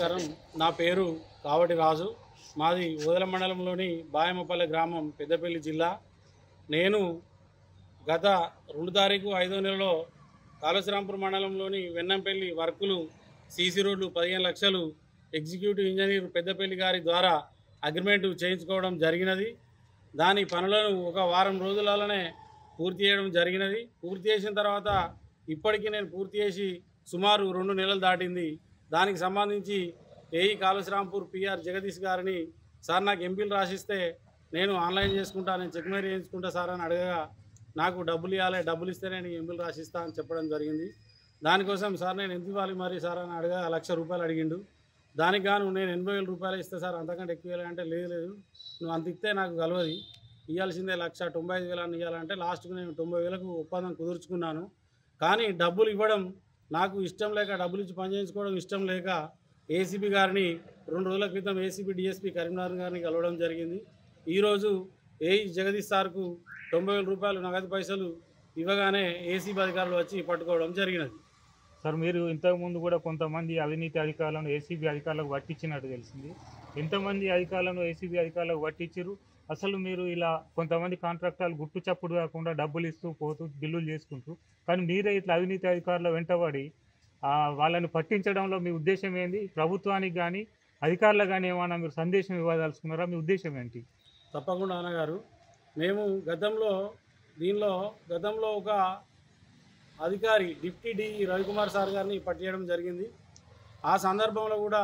నమస్కారం. నా పేరు కావటి రాజు. మాది ఓదెల మండలంలోని బాయమపల్లె గ్రామం, పెద్దపల్లి జిల్లా. నేను గత 2 తారీఖు 5వ నెలలో కాళేశ్వరంపూర్ మండలంలోని వెన్నంపల్లి వర్కులు సీసీ రోడ్లు 15 లక్షలు ఎగ్జిక్యూటివ్ ఇంజనీర్ పెద్దపల్లి గారి ద్వారా అగ్రిమెంట్ చేయించుకోవడం జరిగినది. దాని పనులను ఒక వారం రోజులలోనే పూర్తి చేయడం జరిగినది. పూర్తి చేసిన తర్వాత ఇప్పటికీ నేను పూర్తి చేసి సుమారు 2 నెలలు దాటింది. దానికి సంబంధించి ఏఈ కాళేశ్వరంపూర్ పిఆర్ జగదీష్ గారిని, సార్ నాకు ఎంపీలు రాసిస్తే నేను ఆన్లైన్ చేసుకుంటా, నేను చెక్ మేర చేయించుకుంటా సార్ అని అడగగా, నాకు డబ్బులు ఇవ్వాలి, డబ్బులు ఇస్తే నేను ఎంపీలు రాసిస్తా అని చెప్పడం జరిగింది. దానికోసం సార్ నేను ఎంత ఇవ్వాలి మరి సార్ అని అడగా ₹1,00,000 అడిగిండు. దానికి గాను నేను ₹80,000 ఇస్తే సార్ అంతకంటే ఎక్కువ ఇవ్వాలంటే లేదు నువ్వు అంత ఇస్తే నాకు కలవది, ఇవ్వాల్సిందే 1,95,000 అని ఇవ్వాలంటే లాస్ట్కి నేను 90,000కు ఒప్పందం కుదుర్చుకున్నాను. కానీ డబ్బులు ఇవ్వడం నాకు ఇష్టం లేక, డబ్బులు ఇచ్చి పని చేయించుకోవడం ఇష్టం లేక ఏసీబీ గారిని 2 రోజుల క్రితం ఏసీబీ డిఎస్పీ కరీంనగర్ గారిని కలవడం జరిగింది. ఈరోజు ఏఈ జగదీష్ సార్కు ₹90,000 నగదు పైసలు ఇవ్వగానే ఏసీబీ అధికారులు వచ్చి పట్టుకోవడం జరిగినది. సార్, మీరు ఇంతకుముందు కూడా కొంతమంది అవినీతి అధికారులను ఏసీబీ అధికారులకు పట్టించినట్టు తెలిసింది. ఎంతమంది అధికారులను ఏసీబీ అధికారులకు పట్టించారు? అసలు మీరు ఇలా కొంతమంది కాంట్రాక్టర్లు గుట్టు చప్పుడు కాకుండా డబ్బులు ఇస్తూ పోతూ బిల్లులు చేసుకుంటూ, కానీ మీరే ఇట్లా అవినీతి అధికారుల వెంటబడి వాళ్ళని పట్టించడంలో మీ ఉద్దేశం ఏంది? ప్రభుత్వానికి కానీ అధికారులకు కానీ ఏమైనా మీరు సందేశం ఇవ్వదలుచుకున్నారా? మీ ఉద్దేశం ఏంటి? తప్పకుండా అన్నగారు, మేము గతంలో ఒక అధికారి డిప్యూటీ డిఈ రవికుమార్ సార్ గారిని పట్టించడం జరిగింది. ఆ సందర్భంలో కూడా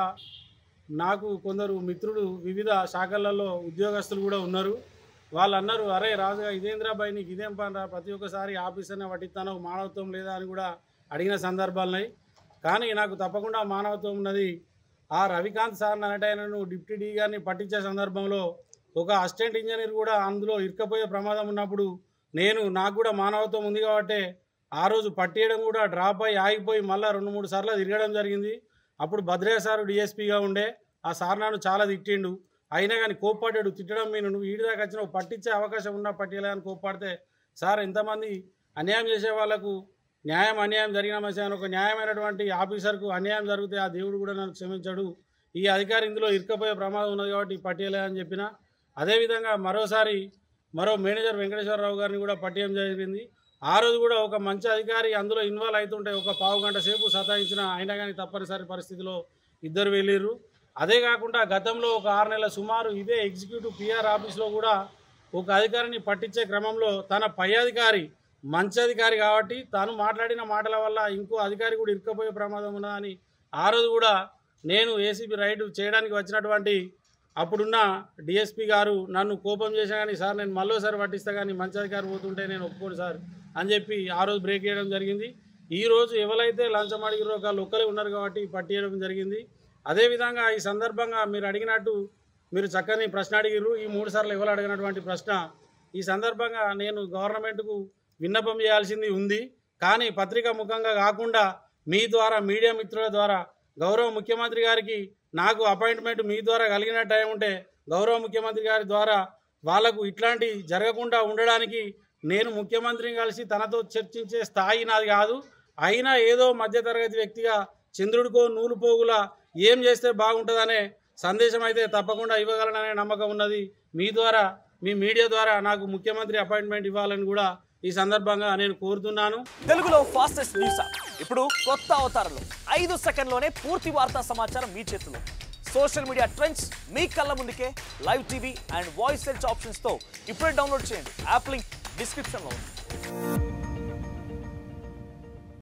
నాకు కొందరు మిత్రులు వివిధ శాఖలలో ఉద్యోగస్తులు కూడా ఉన్నారు. వాళ్ళు అన్నారు, అరే రాజుగా ఇదేంద్రాబాయి నీకు ఇదేం పనిరా, ప్రతి ఒక్కసారి ఆఫీసర్నే పట్టిస్తాను, మానవత్వం లేదా అని కూడా అడిగిన సందర్భాలున్నాయి. కానీ నాకు తప్పకుండా మానవత్వం ఉన్నది. ఆ రవికాంత్ సార్ అనేటైనను డిప్యూటీ డీ గారిని పట్టించే సందర్భంలో ఒక అసిస్టెంట్ ఇంజనీర్ కూడా అందులో ఇరుక్కపోయే ప్రమాదం ఉన్నప్పుడు నాకు కూడా మానవత్వం ఉంది కాబట్టి ఆ రోజు పట్టియడం కూడా డ్రాప్ అయ్యి ఆగిపోయి మళ్ళీ 2-3 సార్లు తిరగడం జరిగింది. అప్పుడు భద్రయ్య సారు డిఎస్పీగా ఉండే. ఆ సార్ నన్ను చాలా తిట్టిండు. అయినా కానీ కోప్పడ్డాడు. తిట్టడం మీద నువ్వు ఈడి దాకా వచ్చినావు, పట్టించే అవకాశం ఉన్నా పట్టియలేదని కోప్పడితే, సార్ ఎంతమంది అన్యాయం చేసే వాళ్ళకు అన్యాయం జరిగిన మధ్య ఒక న్యాయమైనటువంటి ఆఫీసర్కు అన్యాయం జరిగితే ఆ దేవుడు కూడా నన్ను క్షమించాడు. ఈ అధికారి ఇందులో ఇరుక్కపోయే ప్రమాదం ఉన్నది కాబట్టి పట్టియలేదని చెప్పిన. అదేవిధంగా మరో మేనేజర్ వెంకటేశ్వరరావు గారిని కూడా పట్టియం జరిగింది. ఆ రోజు కూడా ఒక మంచి అధికారి అందులో ఇన్వాల్వ్ అవుతుంటే ఒక పావు గంట సేపు సతాయించిన, అయినా కానీ తప్పనిసరి పరిస్థితిలో ఇద్దరు వెళ్ళిర్రు. అదే కాకుండా గతంలో ఒక 6 నెలల సుమారు ఇదే ఎగ్జిక్యూటివ్ పిఆర్ ఆఫీస్లో కూడా ఒక అధికారిని పట్టించే క్రమంలో తన పై అధికారి మంచి అధికారి కాబట్టి తాను మాట్లాడిన మాటల వల్ల ఇంకో అధికారి కూడా ఇరుక్కపోయే ప్రమాదం ఉన్నదని ఆ రోజు కూడా నేను ఏసీబీ రైడ్ చేయడానికి వచ్చినటువంటి అప్పుడున్న డిఎస్పీ గారు నన్ను కోపం చేశా, కానీ సార్ నేను మళ్ళోసారి పట్టిస్తా కానీ మంచి అధికారి పోతుంటే నేను ఒప్పుకోను సార్ అని చెప్పి ఆ రోజు బ్రేక్ చేయడం జరిగింది. ఈరోజు ఎవరైతే లంచం అడిగిరో వాళ్ళు ఒక్కరే ఉన్నారు కాబట్టి పట్టియడం జరిగింది. అదేవిధంగా ఈ సందర్భంగా మీరు అడిగినట్టు మీరు చక్కని ప్రశ్న అడిగిర్రు. ఈ 3 సార్లు ఎవరు అడిగినటువంటి ప్రశ్న, ఈ సందర్భంగా నేను గవర్నమెంట్కు విన్నపం చేయాల్సింది ఉంది. కానీ పత్రికా ముఖంగా కాకుండా మీ ద్వారా, మీడియా మిత్రుల ద్వారా గౌరవ ముఖ్యమంత్రి గారికి నాకు అపాయింట్మెంట్ మీ ద్వారా కలిగిన టైం ఉంటే గౌరవ ముఖ్యమంత్రి గారి ద్వారా వాళ్లకు ఇట్లాంటి జరగకుండా ఉండడానికి నేను ముఖ్యమంత్రిని కలిసి తనతో చర్చించే స్థాయి నాది కాదు. అయినా ఏదో మధ్యతరగతి వ్యక్తిగా చంద్రుడికో నూలు పోగులా ఏం చేస్తే బాగుంటుందనే సందేశం అయితే తప్పకుండా ఇవ్వగలననే నమ్మకం ఉన్నది. మీ ద్వారా, మీ మీడియా ద్వారా నాకు ముఖ్యమంత్రి అపాయింట్మెంట్ ఇవ్వాలని కూడా ఈ సందర్భంగా నేను కోరుతున్నాను. తెలుగులో ఫాస్టెస్ట్ న్యూస్ ఇప్పుడు కొత్త అవతారంలో 5 సెకండ్లోనే పూర్తి వార్తా సమాచారం మీ చేతిలో. సోషల్ మీడియా ట్రెండ్స్ మీ కళ్ళ ముందుకే live TV and voice search options తో ఇప్పుడే డౌన్లోడ్ చేయండి. యాప్ లింక్ డిస్క్రిప్షన్లో ఉంది.